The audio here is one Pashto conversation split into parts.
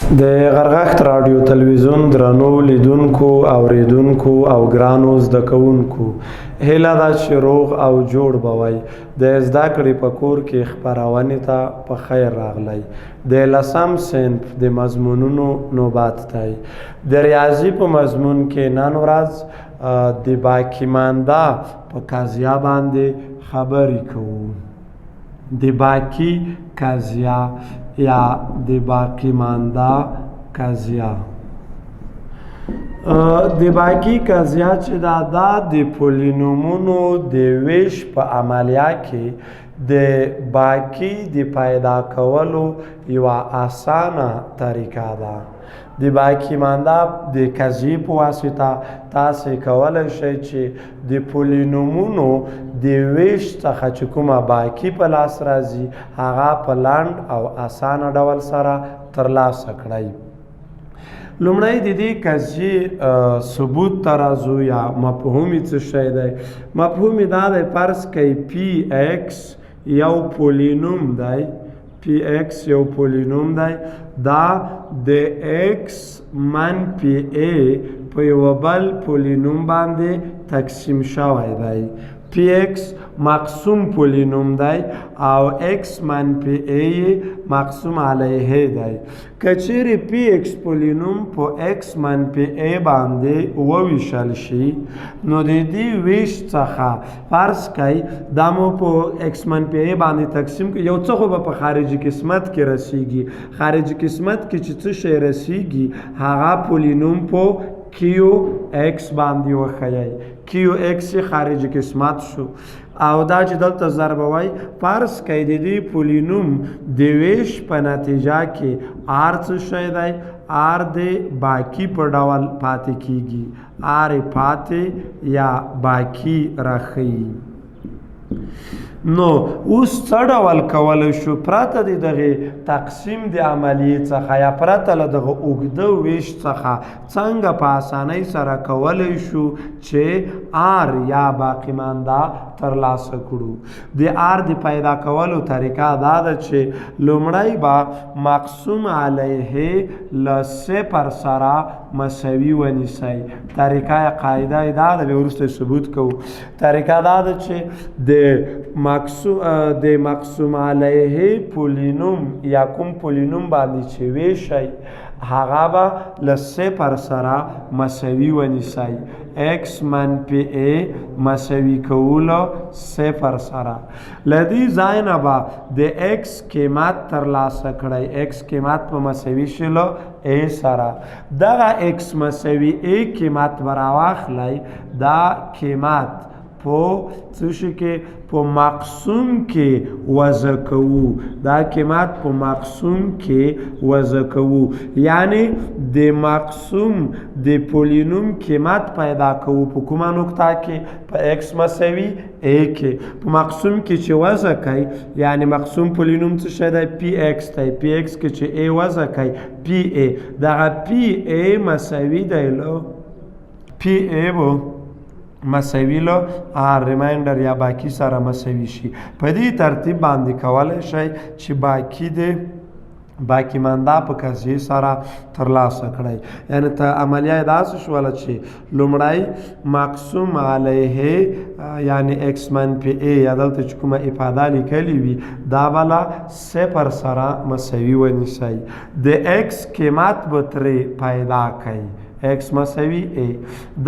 د غرغښت راډیو تلویزیون درنو لیدونکو اوریدونکو او ګرانو زده کوونکو هیله ده چې روغ او جوړ به وئ. د زده کړې په کور کې خپرونې ته په خیر راغلی. د 10م صنف د مضمونونو نوبت دی. د ریاضي په مضمون کې نن ورځ د باقیمانده په قضیه باندې خبرې کوو. د باقی قضیه یا د باقیمانده قضیه. د باقی قضیه چې دا د پولینومونو د ویش په عملیه کې د باقی د پیدا کولو یوه اسانه طریقه ده. د باقیمانده د قضیې په واسطه تاسې کولی شئ چې د پولینومونو د ویش څخه چې کومه باقی په لاس راځي هغه په لنډ او اسانه ډول سره ترلاسه کړئ. لومړی د دې قضیې ثبوت ته راځو یا مفهوم یې څه شی دی. مفهوم یې دا دی، فرض کوئ پی ایکس یو پولینوم دی. پی ایکس یو پولینوم دی. دا د ایکس منفي ای په یوه بل پولینوم باندې تقسیم شوی دی. پی ایکس مقسوم پولینوم دی او ایکس منفي ای مقسوم علیه دی. که چیرې پی ایکس پولینوم په ایکس منفي ای باندې وویشل شي نو د دې ویش څخه فرض کوئ دا مو په ایکس منفي ای باندې تقسیم کړي، یو څه خو به په خارجي قسمت کې رسیږي. خارجي قسمت کې چې څه شی رسیږي هغه پولینوم په کیو ایکس باندې وښیئ. کیو ایکس خارجي قسمت شو او دا چې دلته ضربوئ فرض کوئ د دې پولینوم د ویش په نتیجه کې آر څه شی دی؟ آر د باقی په ډول پاتې کیږي. آر پاتې یا باقی راښیي. نو اوس څه ډول کولی شو پرته د دغې تقسیم د عملیې څخه یا پرته له دغه اوږده ویش څخه څنګه په اسانۍ سره کولی شو چې آر یا باقیمانده ترلاسه کړو. د آر د پیدا کولو طریقه دا ده چې لومړی به مقسوم علیه له صفر سره مساوي ونیسئ. طریقه قاعده یې دا ده، بیا وروسته ثبوت کوو. طریقه دا ده چې د مقسوم علیه پولینوم یا کوم پولینوم باندې چې ویشئ هغه به له صفر سره مساوي ونیسئ. ایکس منفي ای مساوي کولو صفر سره. له دې ځای نه به د ایکس قیمت ترلاسه کړئ. ایکس قیمت په مساوي شلو ای سره. دغه ایکس مساوي ای قیمت به راواخلئ. دا قیمت په څه شي کې په مقسوم کې وضع کوو. دا قیمت په مقسوم کې وضع کوو، یعنی د مقسوم د پولینوم قیمت پیدا کوو په کومه نقطه کې؟ په ایکس مساوي ای کې. په مقسوم کې چې وضع کوي یعنی مقسوم پولینوم څه شی دی؟ پی ایکس دی. پی ایکس کې چې ای وضع کوي پی ای، دغه پی ای مساوي دی له پی ای بو مساوي له آر ریمایندر یا باقی سره مساوي شي. په دې ترتیب باندې کولی شئ چې باقی د باقیمانده په قضیې سره ترلاسه کړئ. یعنی ته عملیه داسې شوله چې لومړی مقسوم علیه یعنی ایکس منفي ای یا دلته چې کومه افاده لیکلې وي دا به له صفر سره مساوي ونیسئ. د ایکس قیمت به ترې پیدا کوئ. ایکس مساوي ای.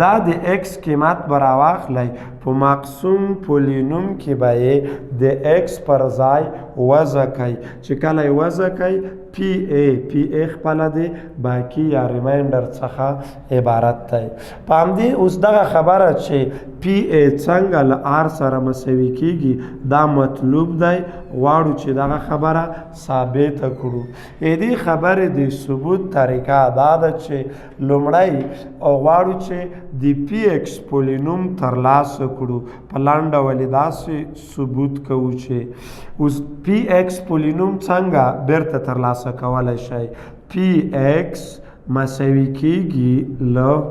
دا د ایکس قیمت به راواخلئ په مقسوم پولینوم کې به یې د ایکس پر ځای وضع کوئ. چې کله یې وضع کوئ پی ای، پی ای خپله د باقی یا ریمایندر څخه عبارت دی. په همدې اوس دغه خبره چې پی ای څنګه له آر سره مساوي کیږي دا مطلوب دی. غواړو چې دغه خبره ثابته کړو. د دې خبرې د ثبوت طریقه دا ده چې لومړی غواړو چې د پی ایکس پولینوم ترلاسه کړو. په لنډ ډول یې داسې ثبوت کوو چې اوس پی ایکس پولینوم څنګه بیرته ترلاسه کولی شئ؟ پی ایکس مساوي کیږي له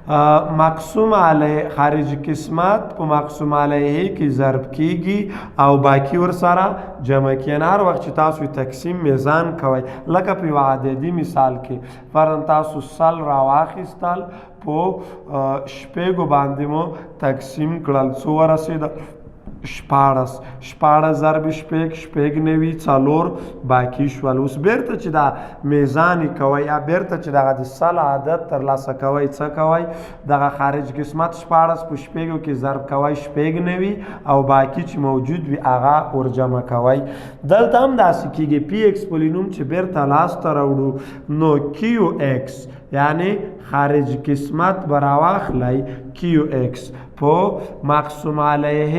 مقسوم علیه خارجي قسمت په مقسوم علیه کې ضرب کیږي او باقی ورسره جمع کیږي. هر وخت چې تاسو تقسیم میزان کوئ لکه په یو عددي مثال کې فرضاً تاسو سل راواخیستل په شپږو باندې مو تقسیم کړل څو ورسېدل 14 ضرب شپږ نوي 4 باقی شول. اوس بیرته چې دا میزان کوئ یا بیرته چې دغه د سل عدد ترلاسه کوئ څه کوئ دغه خارج قسمت 14 په شپږو کې ضرب کوئ شپږ نوي او باقی چې موجود وي هغه ورجمع کوئ. دلته هم داسې کیږي پی ایکس پولینوم چې بیرته لاسته راوړو نو کیو ایکس یعنی خارج قسمت براواخلی کیو ایکس په مقسوم علیه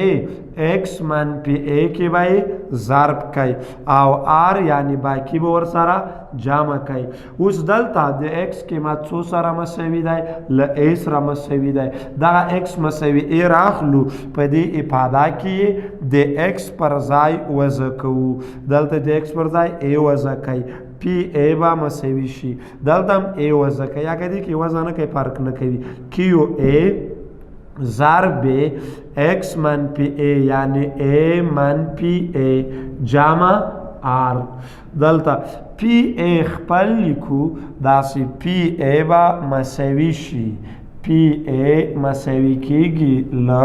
ایکس منفی ا کې به ضرب کوي او آر یعنی باقی به ورسره جمع کوي. اوس دلته د ایکس قیمت څو سره مساوي دی له ا سره مساوي دی. دغه ایکس مساوي ا راخلو په دې افاده کې د ایکس پر ځای وضع کوو. دلته د ایکس پر ځای ا وضع کوي پی ا به مساوي شي دلته هم ا وضع کوي یا کدی کې وضع نه کوي فرق نه کوي کیو ا ضرب ایکس منفی ا یعنی ا منفی ا جمع آر. دلته پی ا خپل لیکو داسې پی ا به مساوي شي پی ا مساوي کیږي له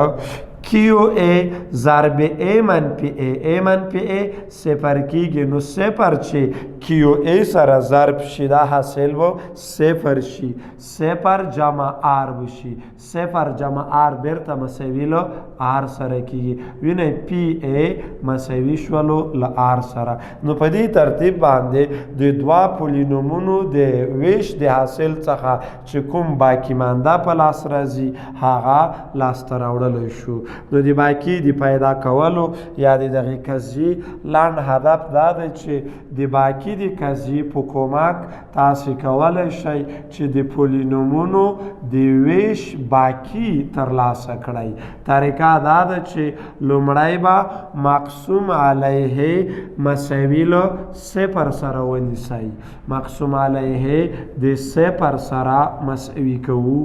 کیو ا ضرب ا منفی ا منفی ا صفر کیږي نو صفر چې کیو ا سره ضرب شي دا حاصل وو صفر شي صفر جمع آر بشي صفر جمع آر بیرته مساوي له آر سره کیږي وینئ پی ا مساوي شولو له آر سره. نو په دې ترتیب باندې د دوا پولینومونو د ویش د حاصل څخه چې کوم باقی مانده په لاس راځي هغه لاسته راوړلی شو. نو د باقی د پیدا کولو یا د دغه قضیې لنډ هدف دا دی چې د باقی د قضیې په کومک تاسو کولی شئ چې د پولینومونو د ویش باقی ترلاسه کړئ. طریقه دا ده چې لومړی به مقسوم علیه مساوي له صفر سره ونیسئ مقسوم علیه د صفر سره مساوي کوو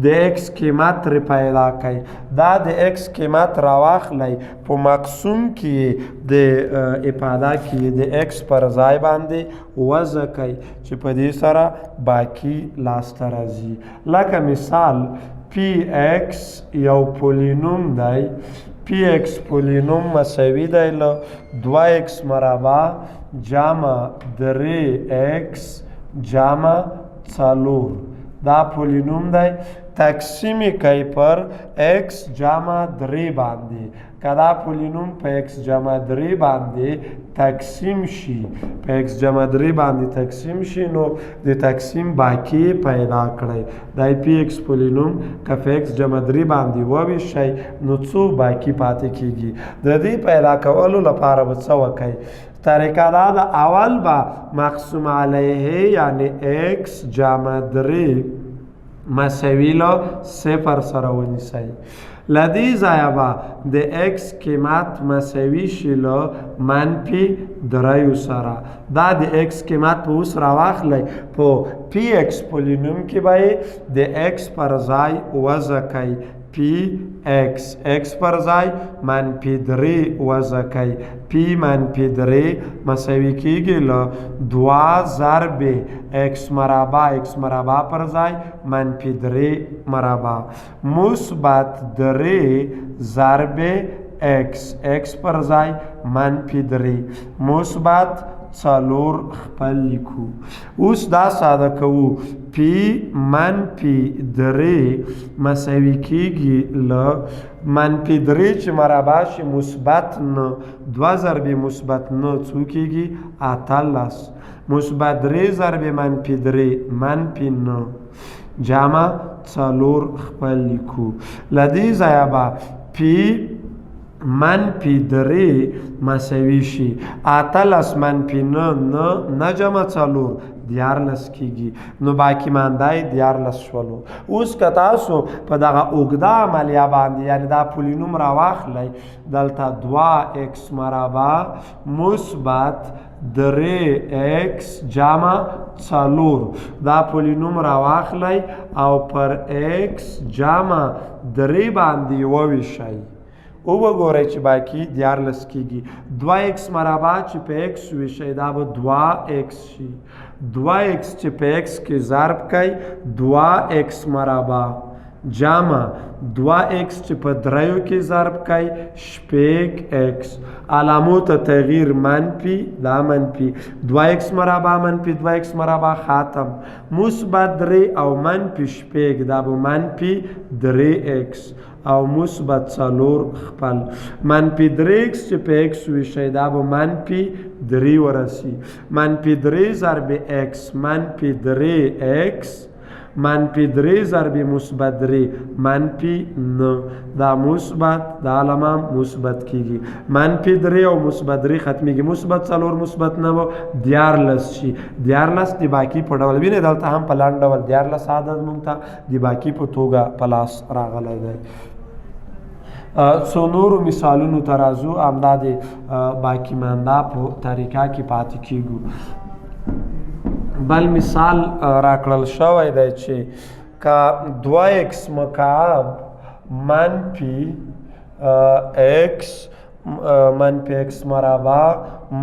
د ایکس قیمت ترې پیدا کړئ دا د ایکس قیمت راواخلی په مقسوم کې د افاده کې د ایکس پر ځای باندې وضع کوي چې په دې سره باقی لاسته راځي. لکه مثال پی ایکس یو پولینوم دی پی ایکس پولینوم مساوي دی له 2x مربع جمع 3x جمع 4 دا پولینوم دی تقسیم کوي پر x جمع 3 باندې که دا پولینوم په x جمع 3 باندې تقسیم شي په x جمع 3 باندې تقسیم شي نو د تقسیم باقی پیدا کړئ دا پی ایکس پولینوم که په x جمع 3 باندې وویشئ نو څو باقی پاتې کیږي. د دې پیدا کولو لپاره به څه وکئ طریقه دا د اول به مقسوم علیه یعنی x جمع 3 مساوي له صفر سره ونیسئ. له دې ځایه به د ایکس قیمت مساوي شي له منفي 3 سره دا د ایکس قیمت په اوس راواخلی په پی ایکس پولینوم کې به د ایکس پر ځای وضع کوئ پی ایکس ایکس پر ځای منفي 3 وضع کوئ پی منفي 3 مساوي کیږي له 2 ضرب ایکس مربع ایکس مربع پر ځای منفي 3 مربع مثبت 3 ضرب ایکس ایکس پر ځای منفي 3 مثبت 4 خپل لیکو. اوس دا ساده کوو پی منفي 3 مساوي کیږي له منفي 3 چې مربع شي مثبت 9 2 ضرب مثبت 9 څو کیږي 18 مثبت 3 ضرب منفي 3 منفي 9 جمع 4 خپل لیکو. له دې ځایه به پی منفي 3 مساوي شي 18 منفي 9 جمع 4 14 کیږي نو باقی مانده 14 شولو. اوس که تاسو په دغه اوږده عملیه باندې یعنی دا پولینوم راواخلی دلته 2x مربع مثبت درې ایکس جمع څلور دا پولینوم راواخلی او پر ایکس جمع درې باندې وویشئ او وګورئ چې باقي 14 کیږي 2x مربع چې په x ویشئ دا به 2x شي 2x چې په x کې ضرب کوي 2x مربع جمع 2x چې په دریو کې ضرب کوي شپږ x علامو ته تغییر منفي دا منفي 2x مربع منفي 2x مربع ختم مثبت 3 او منفي شپږ دا به منفي 3x او مثبت 4 خپل منفي 3x چې په x ویشئ دا به منفي 3 ورسي منفي 3 ضرب x منفي 3x منفي 3 ضرب مثبت 3 منفي 9 دا مثبت دا علامه مثبت کیږي منفي 3 او مثبت 3 ختمیږي مثبت 4 مثبت 9 14 شي 14 دی باقي په ډول ویني دلته هم په لاندې ډول 14 عدد مونږ ته دی باقي په توګه پلاس راغلی دی څو نورو مثالونو ته راځو همدا د باقي مانده په طریقه کې پاتې کیږو بل مثال راکړل شوی دی چې که 2x مکعب منفي x منفي x مربع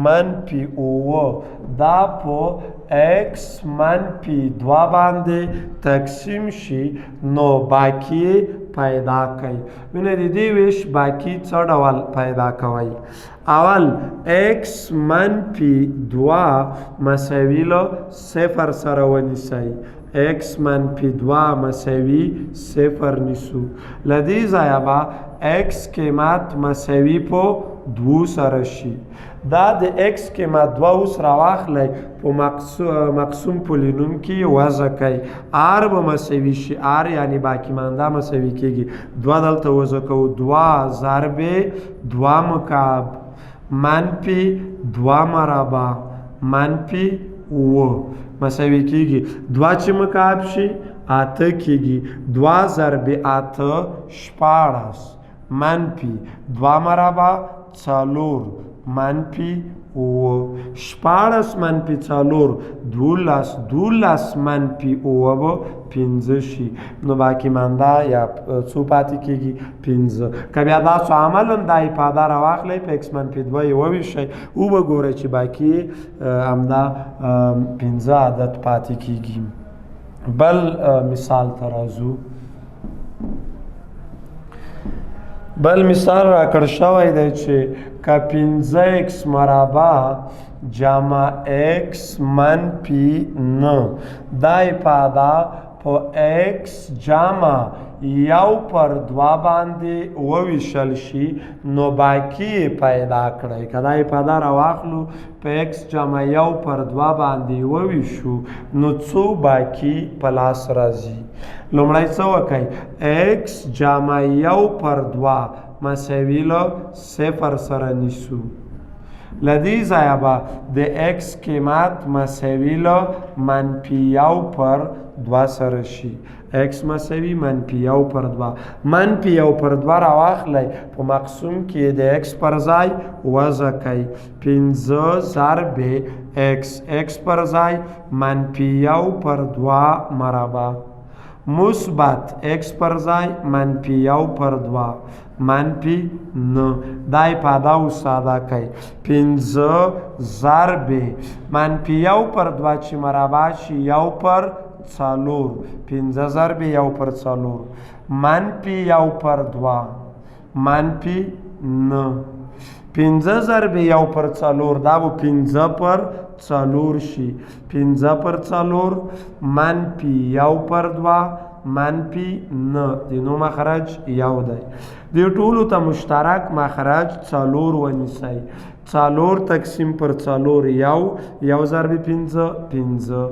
منفي اوه دا په x منفي 2 باندې تقسیم شي نو باقي پیدا کوي وینئ د دې ویش باقي څه ډول پیدا کوئ اول x منفي 2 مساوي له 0 سره ونیسئ x منفي 2 مساوي 0 نیسو له دې ځایه به x قیمت مساوي په 2 سره شي دا د x قیمت 2 اوس راواخلی په مقسوم پولینوم کې وضع کوي r به مساوي شي r یعنی باقي مانده مساوي کیږي 2 دلته وضع کوو 2 ضرب 2 مکعب منفي 2 مربع منفي 9 مساوي کیږي 2 چې مکعب شي 8 کیږي 2 ضرب 8 14 منفي 2 مربع 4 منفي 14 منفي 4 12 منفي 9 15 شي نو باقي مانده یا څو پاتې کیږي 15 که بیا داسو عملا دا افاده راواخلی په x منفي 2 یې وویشئ وګورئ چې باقي همدا 15 عدد پاتې کیږي بل مثال ته راځو بل مثال راکړ شوی دی چې که 15x مربع جمع x منفي 9 دا افاده په x جمع 1/2 باندې وویشل شي نو باقي پیدا کړئ که دا افاده راواخلو په x جمع 1/2 باندې وویشو نو څو باقي په لاس راځي لومړی څه وکئ x جمع 1/2 مساوي له 0 سره نیسو له دې ځایه به د x قیمت مساوي له منفي 1/2 سره شي x مساوي منفي 1/2 منفي 1/2 راواخلی په مقسوم کې د x پر ځای وضع کوي 15 ضرب x پر ځای منفي 1/2 مربع مثبت x پر ځای منفي 1/2 منفي 9 دا افاده او ساده کوي 15 ضرب منفي 1/2 چې مربع شي 1/4 15 ضرب 1/4 منفي 1/2 منفي 9 15 ضرب 1/4 دا به 15/4 شي 15/4 منفي 1/2 منفي 9 د نو مخرج یو دی د ټولو ته مشترک مخرج 4 ونیسئ 4 تقسیم پر 4 یو ضرب 15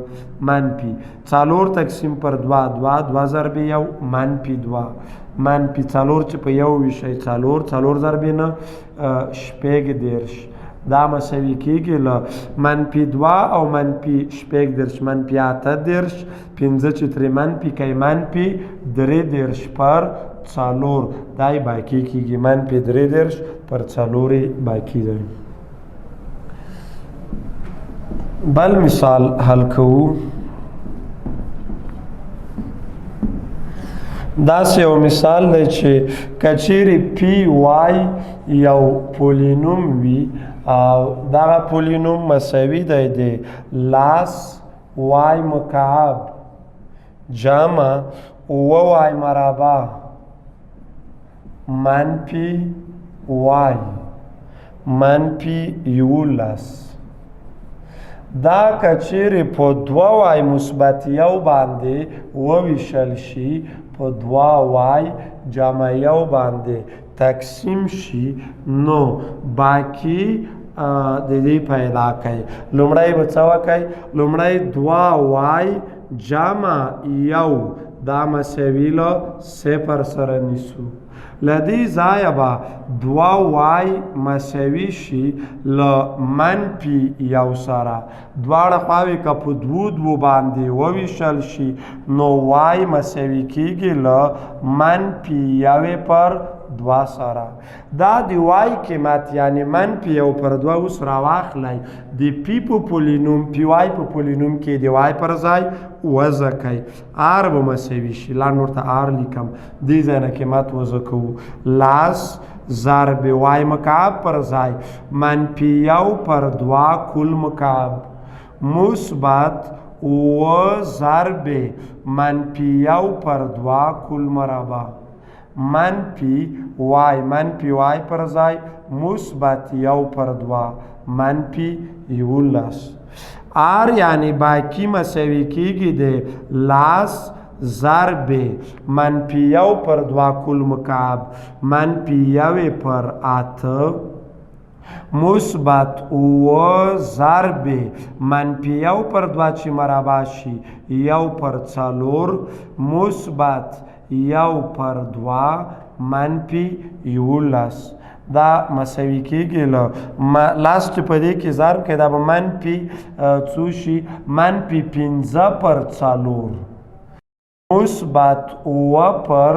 منفي 4 تقسیم پر 2 ضرب 1 منفي 2 منفي 4 چې په یو ویشئ 4 ضرب 9 14 دا مساوي کیږي له منفي 2 او منفي 14 منفي 18 15 چې ترې منفي کوي منفي 13 پر 4 دا یې باقي کیږي منفي 13 پر 4 باقي دی بل مثال حل کوو. داسې یو مثال دی چې کچیرې پی وای یو پولینوم وي او دغه پولینوم مساوي دی د لاس وای مکعب جمع اوه وای مربع منفي وای منفي 11. دا کچیرې په دوه وای مثبت یو باندې وویشل شي په دوه وای جمع یو باندې تقسیم شي نو باقي د دې پیدا کوي. لومړی به څه وکړئ؟ لومړی دوه وای جمع یو دا مساوي له صفر سره نیسو. له دې ځایه به دوه وای مساوي شي له منفي یو سره. دواړه خواوې که په دوو باندې وویشل شي نو وای مساوي کیږي له منفي یوې پر دوه سره. دا د وای قیمت یعنی منفي یو پر دوه اوس راواخلی د پی په پولینوم پی وای په پولینوم کې د وای پر ځای وضع کوئ. آر به مساوي شي لاندې ورته آر لیکم دې ځای نه قیمت وضع کوو. لاس ضرب وای مکعب پر ځای منفي یو پر دوه کل مکعب مثبت اوه ضرب منفي یو پر دوه کل مربع منفي وای پر ځای مثبت یو پر دوه منفي 11. آر یعنی باقی مساوي کیږي د لاس ضرب منفي یو پر دوه کل مکعب منفي یوې پر اته مثبت اوه ضرب منفي یو پر دوه چې مربع شي یو پر څلور مثبت یو پر دوه منفي 11. دا مساوي کیږي له لاس چې په دې کې ضرب کوي دا به منفي څو شي منفي 15 پر څلور مثبت اوه پر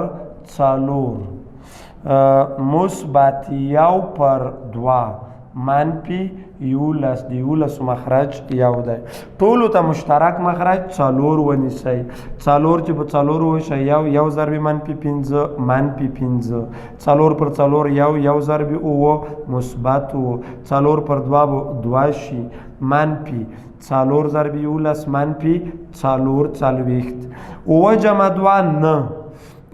څلور مثبت یو پر دوه منفي 11. د 11 مخرج یو دی. ټولو ته مشترک مخرج څلور ونیسئ. څلور چې په څلور وشي یو ضرب منفي 15 منفي 15 څلور پر څلور یو ضرب اوه مثبت اوه څلور پر دوه به دوه شي منفي څلور ضرب 11 منفي څلور څلوېښت اوه جمع دوه نه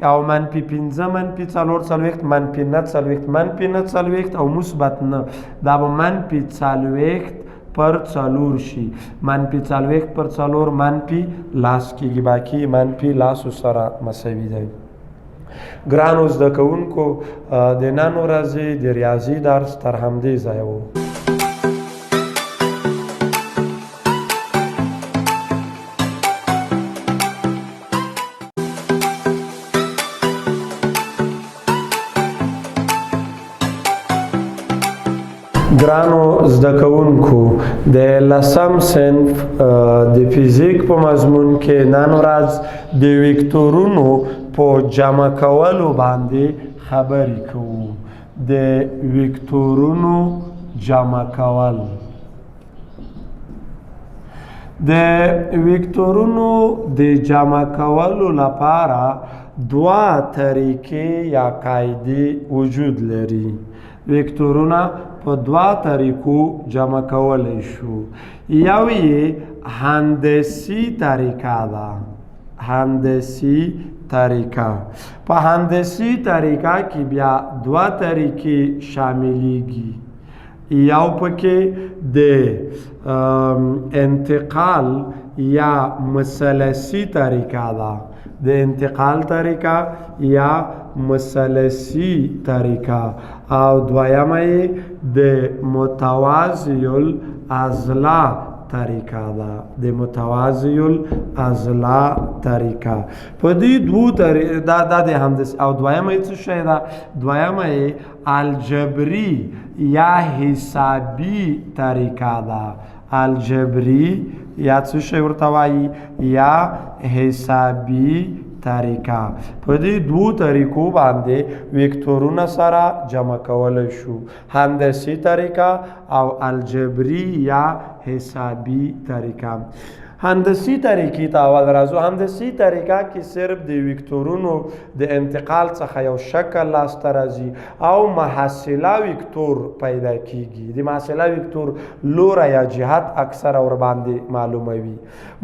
او منفي 15 منفي څلور څلوېښت منفي نه څلوېښت منفي نه څلوېښت او مثبت نه دا به منفي څلوېښت پر څلور شي منفي څلوېښت پر څلور منفي لاس کېږي باقي منفي لاسو سره مساوي دی. ګرانو زده کوونکو د نن ورځې د ریاضي درس تر همدې ځایه و. ګرانو زده کوونکو د لسم صنف د فزیک په مضمون کې نن ورځ د وکتورونو په جمع کولو باندې خبرې کوو. د وکتورونو جمع کول. د وکتورونو د جمع کولو لپاره دوه طریقې یا قاعدې وجود لري. وکتورونه په دوه طریقو جمع کولی شو. یو یې هندسي طریقه ده. هندسي طریقه. په هندسي طریقه کې بیا دوه طریقې شاملیږي. یو پکې د انتقال یا مثلثي طریقه ده. د انتقال طریقه یا مثلثي طریقه او دویمه یې د متوازی الاضلاع طریقه ده. د متوازی الاضلاع طریقه په دې دوو دا د هندسي او دویمه یې څه شی ده؟ دویمه یې الجبري یا حسابي طریقه ده. الجبري یا څه شی ورته وایي؟ یا حسابي طریقه. په دې دوو طریقو باندې وکتورونه سره جمع کولی شو، هندسي طریقه او الجبري یا حسابي طریقه. هندسي طریقې ته اول راځو. هندسي طریقه کې صرف د وکتورونو د انتقال څخه یو شکل لاسته راځي او محصله وکتور پیدا کیږي. د محصله وکتور لوری یا جهت اکثره ورباندې معلوموي.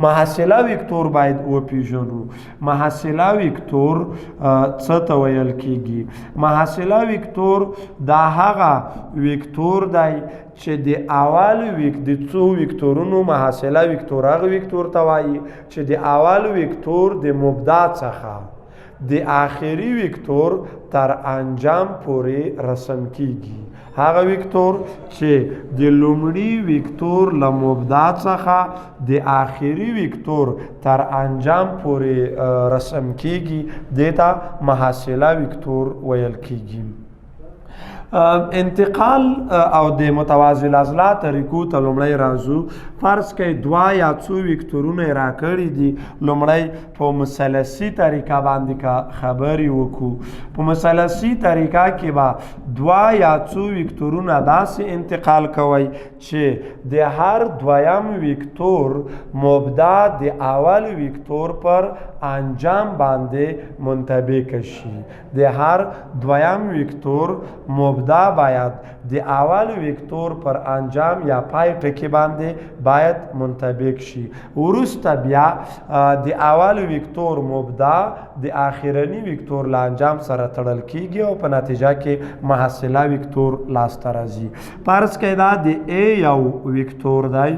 محصله وکتور باید وپیژنو. محصله وکتور څه ته ویل کیږي؟ محصله وکتور دا هغه وکتور دی چې د اول د څو وکتورونو محصله وکتور هغه وکتور ته وایي چې د اول وکتور د مبدا څخه د آخري وکتور تر انجام پورې رسم کیږي. هغه وکتور چې د لومړي وکتور له مبدا څخه د آخري وکتور تر انجام پورې رسم کیږي دې ته محصله وکتور ویل کیږي. انتقال او د متوازی الاضلاع طریقو ته لومړی راځو. فرض کړئ دوه یا څو وکتورونه یې راکړي دي. لومړی په مثلثي طریقه باندې خبرې وکړو. په مثلثي طریقه کې به دوه یا څو وکتورونه داسې انتقال کوئ چې د هر دویم وکتور مبدا د اول وکتور پر انجام باندې منطبق شي. د هر دویم وکتور مبدا باید د اول وکتور پر انجام یا پای ټکی باندې باید منطبق شي. وروسته بیا د اول وکتور مبدا د آخرني وکتور له انجام سره تړل کیږي او په نتیجه کې محصله وکتور لاسته راځي. فرض کړئ دا د ا یو وکتور دی.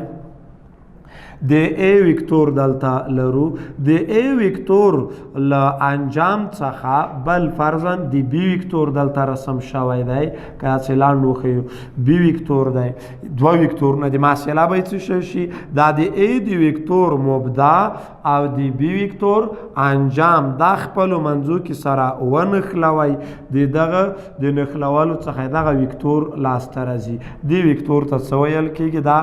د ا وکتور دلته لرو. د ا وکتور له انجام څخه بل فرضاً د بی وکتور دلته رسم شوی دی. که چې لاندې وښیو بی وکتور دی. دوه وکتورونه د محصله به څه شي؟ دا د ا د وکتور مبدا او د بی وکتور انجام دا خپلو منځو کې سره ونښلوئ. د دغه د نښلولو څخه دغه وکتور لاسته راځي. دې وکتور ته څه ویل کېږي؟ دا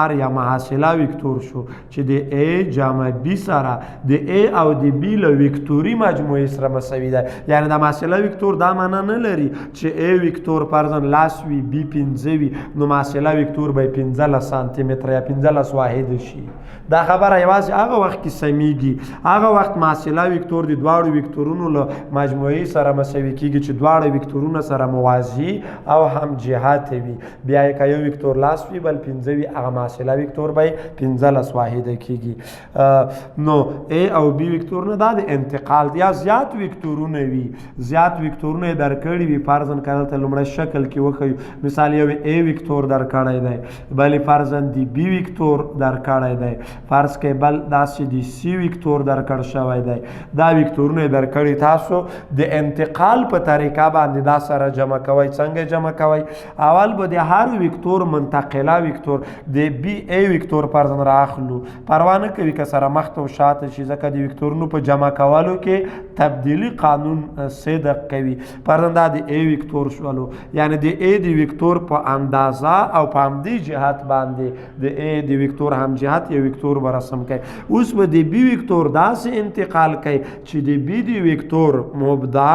آر یا محصله وکتور شو چې د ا جمع بی سره د ا او د بی له وکتوري مجموعې سره مساوي ده. یعنی د محصله وکتور دا معنا نه لري چې ا وکتور فرضاً لاس وي بی 15 وي نو محصله وکتور به 15 سانتي متر یا 15 واحد شي. دا خبره یوازې هغه وخت کې سمیږي. هغه وخت محصله وکتور د دواړو وکتورونو له مجموعې سره مساوي کیږي چې دواړه وکتورونه سره موازي او هم جهت وي. بیا که یو وکتور لاس وي بل 15 وي هغه محصله وکتور به 15 واحده کیږي. نو ا او بی وکتورونه دا د انتقال یا زیات وکتورونه وي. زیات وکتورونه درکړي وي. فرضاً کله ته لومړی شکل کې وښیو. مثال یو ا وکتور درکړی دی، بل فرضاً د بی وکتور درکړی دی، فرض کې بل داسې د سی وکتور درکړ شوی دی. دا وکتورونه درکړي تاسو د انتقال په طریقه باندې دا سره جمع کوئ. څنګه جمع کوئ؟ اول به د هر وکتور منتقله وکتور د بی ا وکتور فرضاً راخلو. پروا نه کوي که سره مخته او شاته شي ځکه د وکتورونو په جمع کولو کې تبدیلي قانون صدق کوي. فرضاً دا د ا وکتور شولو، یعنی د ا د وکتور په اندازه او په همدې جهت باندې د ا د وکتور هم جهت یو وکتور به رسم کوي. اوس به د بی وکتور داسې انتقال کوي چې د بی د وکتور مبدا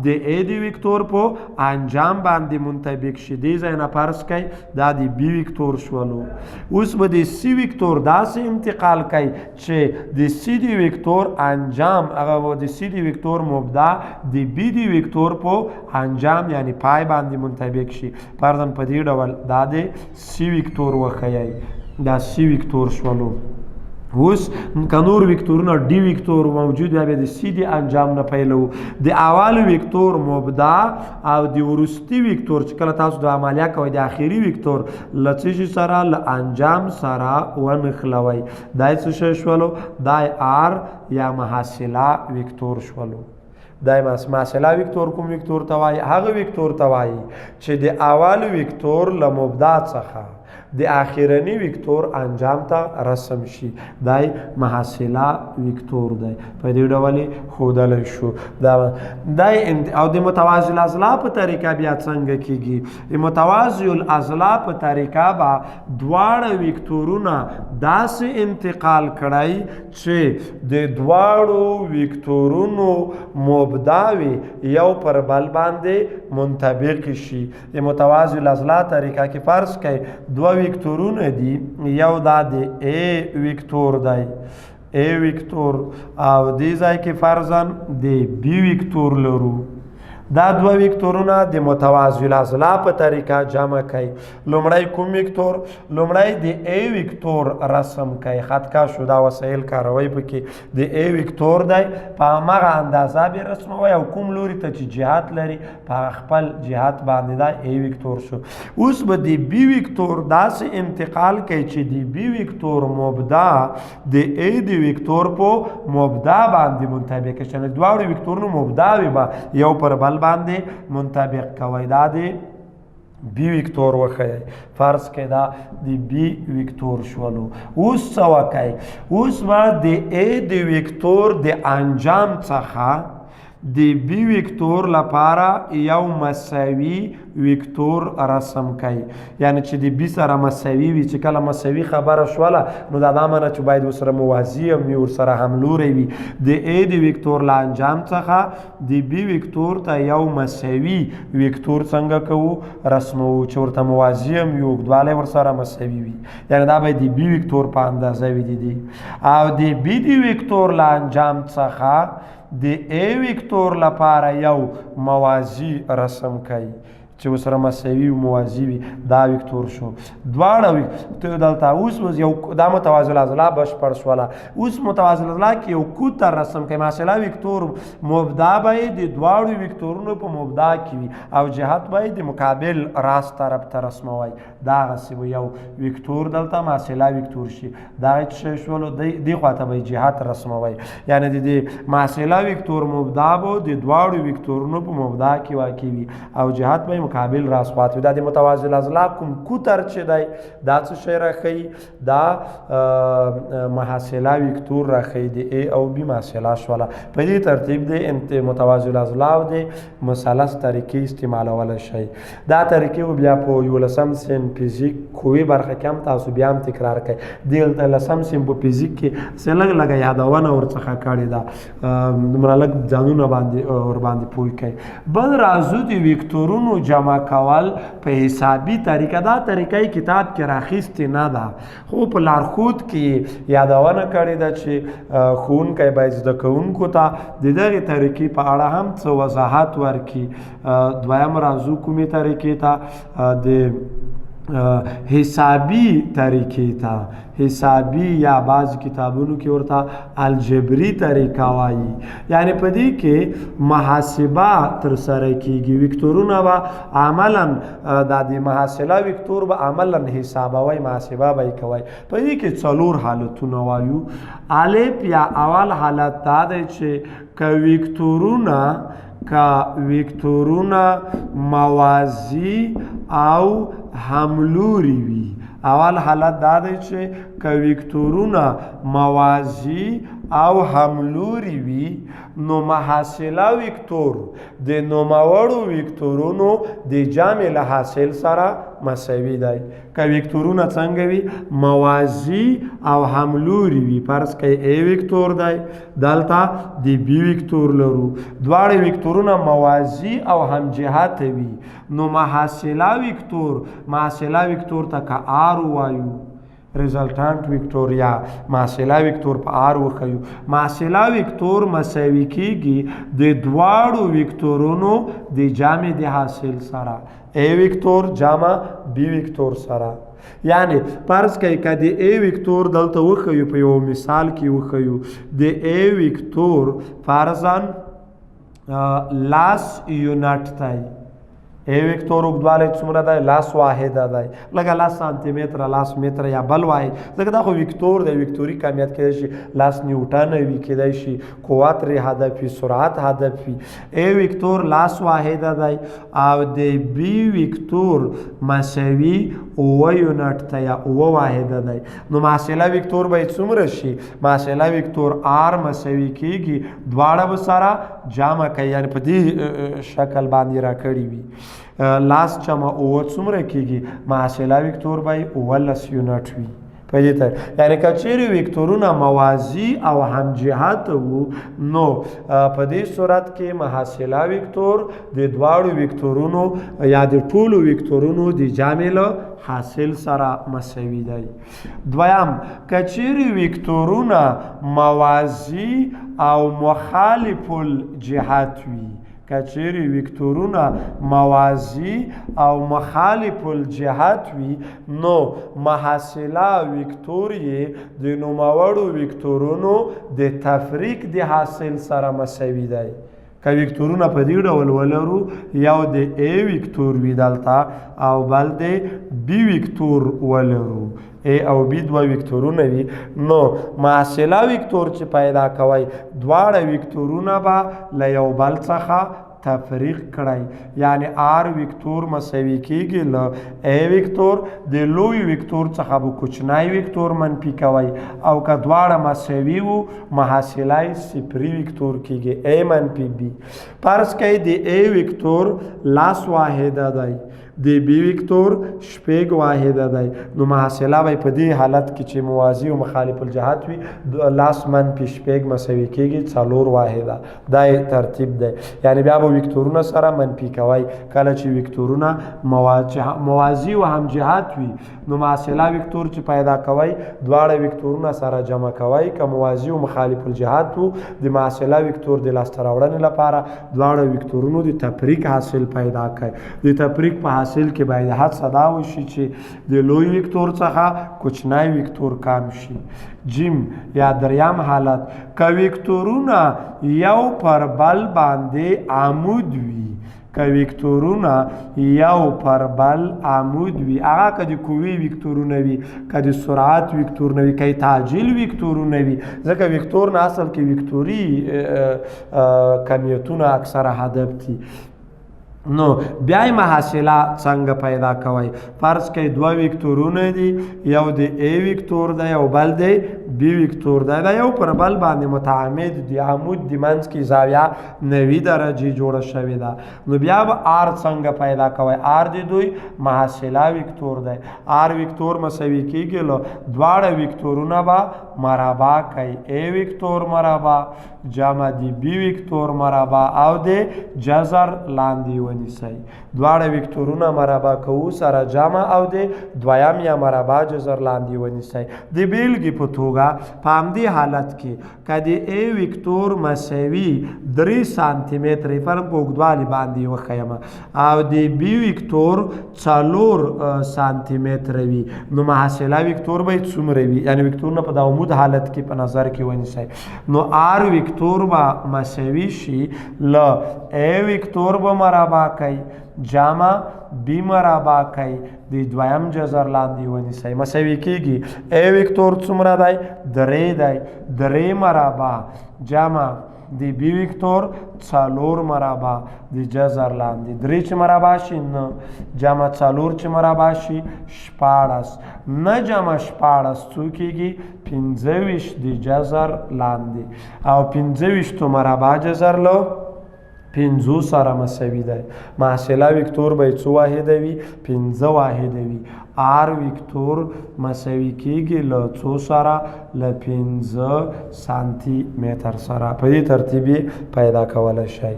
د ا د وکتور په انجام باندې منطبق شي. دې ځای نه فرض کوي دا د بی وکتور شولو. اوس به د سی وکتور داسې انتقال کوي چې د سی د وکتور انجام هغه د سی د وکتور مبدا د بی د وکتور په انجام یعنی پای باندې منطبق شي. فرضاً په دې ډول دا د سی وکتور وښیئ. دا سی وکتور شولو. اوس که نور وکتورونه ډي وکتور موجود بیا د سی د انجام نه پیلو. د اول وکتور مبدا او د وروستي وکتور چې کله تاسو د عملیه کوئ د آخري وکتور له څه شي سره له انجام سره ونښلوئ. دا څه شی شولو؟ دا آر یا محصله وکتور شولو. دا محصله وکتور کوم وکتور ته وایي؟ هغه وکتور ته وایي چې د اول وکتور له مبدا څخه د اخرنی وکتور انجام ته رسم شي دای محاصله وکتور دی په دې ډول ښودلی شو دای او د متوازی الاضلاع په طریقه بیا څنګه کیږي د متوازی الاضلاع په طریقه به دواړه وکتورونه داسې انتقال کړی چې د دواړو وکتورونو مبدا وي یو پر بل باندې منطبق شي د متوازی الاضلاع طریقه کې فرض کړئ دوه وکتورونه دي یو دا د A وکتور دی A وکتور او دې ځای کې فرضاً د B وکتور لرو دا دوه وکتورونه د متوازی الاضلاع په طریقه جمع کوي لومړی کوم وکتور لومړی د A وکتور رسم کوي خط کش شو دا وسایل کاروي پکې د A وکتور دی په هماغه اندازه به رسموي او کوم لوري ته چې جهت لري په خپل جهت باندې دا A وکتور شو اوس به د B وکتور داسې انتقال کوي چې د B وکتور مبدا د A د وکتور په مبدا باندې منطبق شي دواړو وکتورونو مبدا وي به یو پر بل باندې منطبق کوي دا د بی وکتور وښیي فرض کړئ دا د بی وکتور شولو اوس څه وکړئ اوس به د A د وکتور د انجام څخه د بی وکتور لپاره یو مساوي وکتور رسم کوي یعنی چې د بی سره مساوي وي چې کله مساوي خبره شوله نو دا معنی چې باید ورسره موازي وي ورسره هملوری وي د A د وکتور له انجام څخه د بی وکتور ته یو مساوي وکتور څنګه کوو رسمو چې ورته موازي وي اوږدوالی ورسره مساوي وي یعنی دا باید د بی وکتور په اندازه وي د دې او د بی د وکتور له انجام څخه د A وکتور لپاره یو موازي رسم کوي چې ورسره مساوي او موازي وي دا وکتور شو دواړه دلته اوس یو دا متوازی الاضلاع بشپړ شوله اوس متوازی الاضلاع کې یو کوتر رسم کوي محاصله وکتور مبدا باید د دواړو وکتورونو په مبدا کې وي او جهت باید د مقابل راست طرف ته رسموي دغسې به یو وکتور دلته محاصله وکتور شي دغه څه شولو دې خواته به جهت رسموي یعنی د محاصله وکتور مبدا به د دواړو وکتورونو په مبدا کې واقع وي او جهت به مقابل راس خواته دا د متوازی الاضلاع کوم کوتر چې دی دا څه شی راښیي دا محاصله وکتور راښیي د A او B محاصله شوله په دې ترتیب د متوازی الاضلاع او د مثلث طریقې استعمالولی شئ دا طریقې بیا په 11 سین فزیک کوی برخه کې هم تاسو بیا هم تکرار کړئ دلته 10 سین په فزیک کې څه لږ لږه یادونه ورڅخه کړې ده دومره لږ ځانونه ورباندې پوه کړئ بل راځو د وکتورونو جمع کول په حسابي طریقه دا طریقه کتاب کې راخیستې نه ده خو په لارښود کې یادونه کړې ده چې ښوونکی باید زده کوونکو ته د دغې طریقې په اړه هم څه وضاحت ورکړي دویم راځو کومې طریقې ته د حسابي طریقې ته حسابي یا بعض کتابونو کې ورته الجبري طریقه وایي یعنی په دې کې محاسبه ترسره کیږي وکتورونه به عملا د محاصله وکتور به عملا حسابوي محاسبه به یې کوئ په دې کې څلور حالتونه وایو الف یا اول حالت دا دی چې که وکتورونه موازی او هملوری وي اول حالت دا دی چې که وکتورونه موازی او هملوری وي نو محاصله وکتور د نوموړو وکتورونو د جمع له حاصل سره مساوي دی که وکتورونه څنګه وي موازي او هملوري وي فرض کړئ A وکتور دی دلته د B وکتور لرو دواړه وکتورونه موازي او همجهت وي نو محاصله وکتور ته که R وایو ریزلټانټ وکتور یا محاصله وکتور په R وښیو محاصله وکتور مساوي کیږي د دواړو وکتورونو د جمع د حاصل سره A وکتور جمع B وکتور سره یعنی فرض کړئ که د A وکتور دلته وښیو په یو مثال کې وښیو د A وکتور فرضاً لاس یونټ دی A وکتور اوږدوالی څومره دی لاس واحده دی لکه لاس سانتي متره لاس متره یا بل واحد ځکه دا خو وکتور دی وکتوري کمیت کیدای شي لاس نیوټنه وي کیدای شي قوت ری هدف وي سرعت هدف وي A وکتور لاس واحده دی او د B وکتور مساوي اوه یونټ ته یا اوه واحده دی. نو محصله وکتور به څومره شي؟ محصله وکتور آر مساوي کیږي دواړه به سره جمع کوي، یعنی په دې شکل باندې راکړي وي. لاس جمع اوه څومره کیږي؟ محصله وکتور به 19 یونټ وي. په دې ته یعنی که چیرې وکتورونه موازي او همجهت وو نو په دې صورت کې محصله وکتور د دواړو وکتورونو یا د ټولو وکتورونو د جمع له حاصل سره مساوي دی. دویم که چیرې وکتورونه موازي او مخالف الجهت وي، کچری وکتورونه موازی او مخالف الجهت وي نو محصله وکتور یې د نوموړو وکتورونو د تفریق د حاصل سره مساوي دی. که وکتورونه په دې ډول ولرو، یو د A وکتور وي دلته او بل د B وکتور ولرو، A او B دوه وکتورونه وي، نو محصله وکتور چې پیدا کوي دواړه وکتورونه به له یو بل څخه تفریق کړئ، یعنی آر وکتور مساوي کیږي له A وکتور، د لوی وکتور څخه به کوچنی وکتور منفي کوئ او که دواړه مساوي وو محصله صفري وکتور کیږي A منفي B. فرض کړئ د A وکتور لاس واحده دی، د B وکتور شپږ واحده دی، نو محصله به په دې حالت کې چې موازي او مخالف الجهت وي لاس منفي شپږ مساوي کیږي 4 واحده. دا ترتیب دی، یعنی بیا به وکتورونه سره منفي کوئ. کله چې وکتورونه موازي او همجهت وي نو محصله وکتور چې پیدا کوئ دواړه وکتورونه سره جمع کوئ. که موازي او مخالف الجهت وو د محصله وکتور د لاسته راوړنې لپاره دواړه وکتورونو د تفریق حاصل پیدا کړئ. د تفریق په حاصل کې باید حدس دا وشي چې د لوی وکتور څخه کوچنی وکتور کم شي. جیم یا دریم حالت که وکتورونه یو پر بل باندې عمود وي، که وکتورونه یو پر بل عمود وي، هغه که د قوې وکتورونه وي، که د سرعت وکتورونه وي، که تعجیل وکتورونه وي، ځکه وکتور نه اصل کې وکتوري کمیتونه اکثره هدف دي. نو بیا محصله څنګه پیدا کوئ؟ فرض کړئ دوه وکتورونه دي، یو د A وکتور دی او بل د B وکتور دی، دا یو پر بل باندې متعامد د عمود د منځ کې زاویه 90 درجې جوړه شوې ده. نو بیا به R څنګه پیدا کوئ؟ R د دوی محصله وکتور دی، R وکتور مساوي کیږي له دواړه وکتورونه به مربع کوي، A وکتور مربع جمع د B وکتور مربع او د جذر لاندې ونیسئ. دواړه وکتورونه مربع کوو سره جمع او د دویم یا مربع جذر لاندې ونیسئ. د بیلګې په توګه په همدې حالت کې که د A وکتور مساوي 3 سانتي متره فرض په اوږدوالي باندې وښیم او د B وکتور 4 سانتي متره وي نو محصله وکتور به څومره وي؟ یعنی وکتورونه په د عمود حالت کې په نظر کې ونیسئ. نو R وکتور به مساوي شي له A وکتور به مربع کوي جمع B مربع کوي د دویم جذر لاندې ونیسئ، مساوي کیږي A وکتور څومره دی؟ 3 دی، 3 مربع جمع د B وکتور 4 مربع د جذر لاندې، 3 چې مربع شي 9 جمع 4 چې مربع شي 14، 9 جمع 14 څو کیږي؟ 25 د جذر لاندې او 25 مربع جذر له 50 سره مساوي دی. محصله وکتور به څو واحده وي؟ 15 واحده وي. R وکتور مساوي کیږي له څو سره؟ له 15 سانتي متر سره. په دې ترتیب پیدا کولی شئ.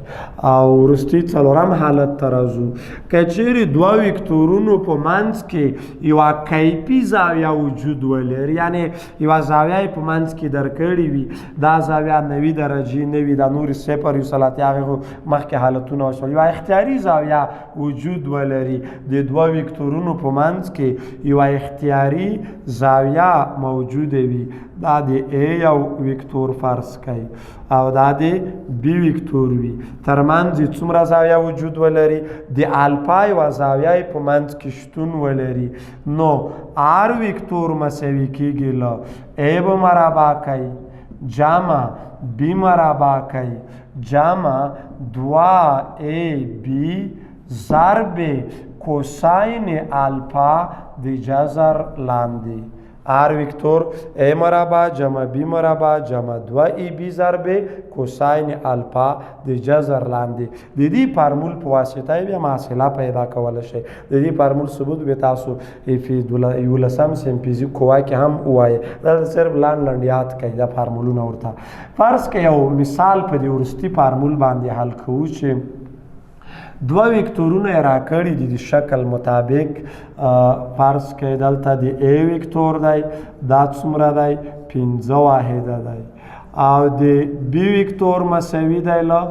او وروستي څلورم حالت ته راځو. که چیرې دوه وکتورونو په منځ کې یوه کیفي زاویه وجود ولري، یعنې یوه زاویه یې په منځ کې درکړې وي، دا زاویه 90 درجې نه وي، دا نورې صفر یو صلاتي هغې مخکې حالتونه وشول، یوه اختیاري زاویه وجود ولري، د دوه وکتورونو په منځ کې یوه اختیاري زاویه موجوده وي، دا د A یو وکتور فرض کوي او دا د B وکتور وي، ترمنځ یې څومره زاویه وجود ولري؟ د الفا یوه زاویه یې په منځ کې شتون ولري. نو R وکتور مساوي کیږي له A به مربع کوي جمع B مربع کوي جمع 2AB ضرب کوساین الفا د جذر لاندې. آر ویکتور A مربع جمع B مربع جمع 2AB ضرب کوساین الفا د جذر لاندې. د دې فارمول په واسطه بیا محصله پیدا کولی شئ. د دې فارمول ثبوت به تاسو په 11 سیم فزیک کوه کې هم ووایئ. دا صرف لاند یاد کړئ دا فارمولونه ورته. فرض که یو مثال په دې وروستي فارمول باندې حل کوو چې دوه ویکتورونه یې راکړي دي د شکل مطابق. فرض کړئ دلته د A ویکتور دی، دا څومره دی؟ 15 واحده دی، او د B ویکتور مساوي دی له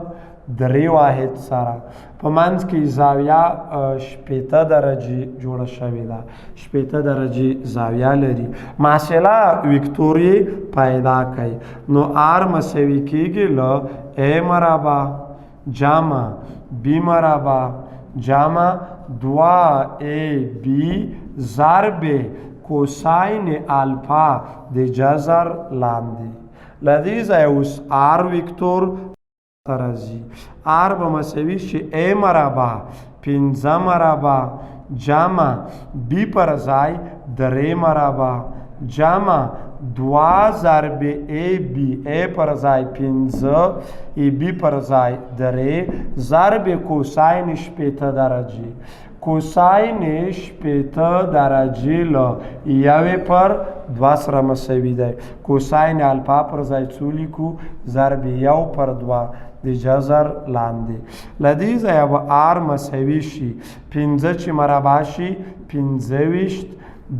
3 واحد سره. په منځ کې زاویه 80 درجې جوړه شوې ده، 80 درجې زاویه لري. محصله ویکتور یې پیدا کړئ. نو R مساوي کېږي له A مربع جمع B مربع جمع 2AB ضرب کوساین الفا د جذر لاندې. له دې ځایه اوس R ویکتور ته راځي. R به مساوي شي A مربع 15 مربع جمع B پر ځای 3 مربع جمع 2 ضرب AB A پر ځای 15 AB پر ځای 3 ضرب کوساین 80 درجې. کوساین 80 درجې له 1 پر 2 سره مساوي دی. کوساین الفا پر ځای څو لیکو؟ ضرب 1 پر 2 د جذر لاندې. له دې ځایه به R مساوي شي 15 چې مربع شي 25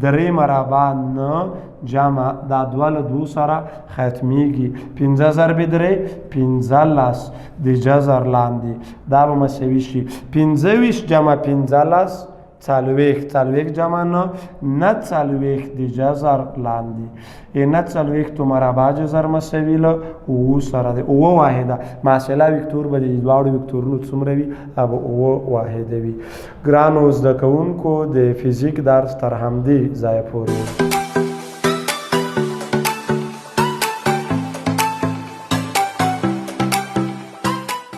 3 مربع 9 جمع دا 2 له 2 سره ختمیږي. 15 ضرب 3 15 د جذر لاندې. دا به مساوي شي 25 جمع 15 40 جمع 9 40 د جذر لاندې. 40 مربع جذر مساوي له 9 سره دی. 9 واحده. محصله ویکتور به د دواړو ویکتورونو څومره وي؟ هغه 9 واحده وي. ګرانو زده کوونکو د فزیک درس تر همدې ځایه پورې